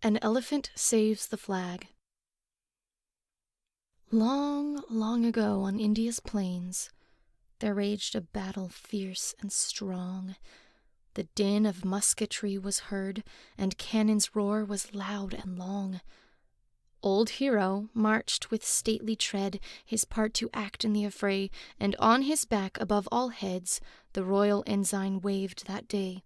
An Elephant Saves the Flag. Long, long ago on India's plains, there raged a battle fierce and strong. The din of musketry was heard, and cannon's roar was loud and long. Old Hero marched with stately tread, his part to act in the affray, and on his back above all heads the royal ensign waved that day.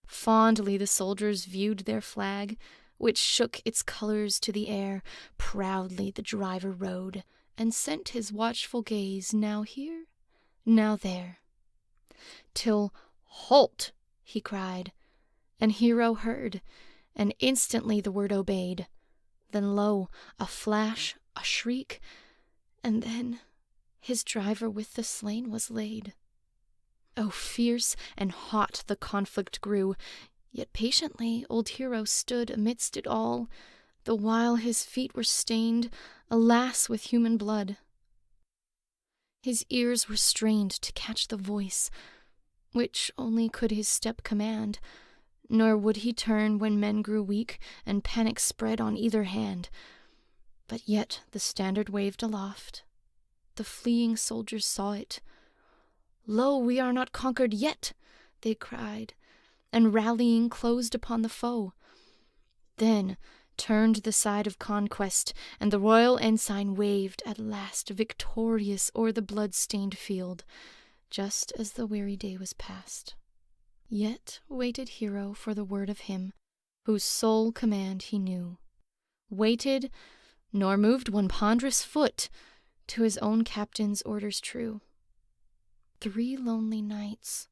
Fondly the soldiers viewed their flag, which shook its colors to the air. Proudly the driver rode, and sent his watchful gaze now here, now there. Till, "Halt!" he cried, and Hero heard, and instantly the word obeyed. Then lo, a flash, a shriek, and then his driver with the slain was laid. Oh, fierce and hot the conflict grew, yet patiently old Hero stood amidst it all, the while his feet were stained, alas, with human blood. His ears were strained to catch the voice, which only could his step command, nor would he turn when men grew weak and panic spread on either hand. But yet the standard waved aloft. The fleeing soldiers saw it. "Lo, we are not conquered yet," they cried, and rallying closed upon the foe. Then turned the side of conquest, and the royal ensign waved at last victorious o'er the blood-stained field, just as the weary day was past. Yet waited Hero for the word of him whose sole command he knew. Waited, nor moved one ponderous foot, to his own captain's orders true. 3 lonely nights,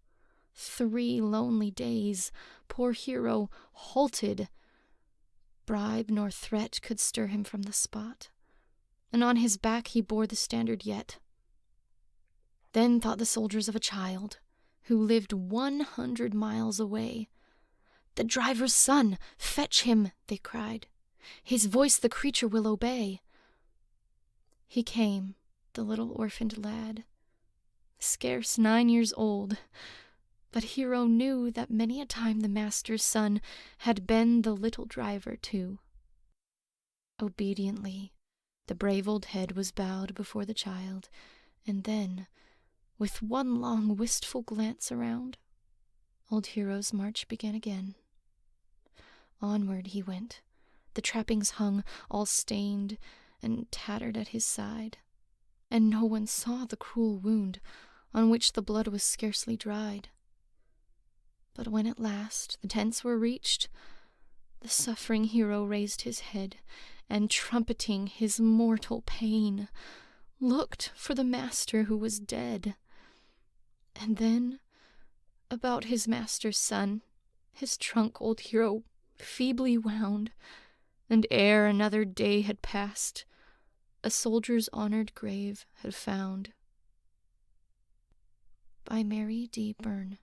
3 lonely days, poor Hero halted. Bribe nor threat could stir him from the spot, and on his back he bore the standard yet. Then thought the soldiers of a child who lived 100 miles away. "The driver's son! Fetch him!" they cried. "His voice the creature will obey." He came, the little orphaned lad, scarce 9 years old, but Hero knew that many a time the master's son had been the little driver too. Obediently the brave old head was bowed before the child, and then, with one long wistful glance around, old Hero's march began again. Onward he went. The trappings hung, all stained and tattered at his side, and no one saw the cruel wound on which the blood was scarcely dried. But when at last the tents were reached, the suffering Hero raised his head, and trumpeting his mortal pain, looked for the master who was dead. And then, about his master's son, his trunk old Hero feebly wound, and ere another day had passed, a soldier's honored grave had found. By Mary D. Byrne.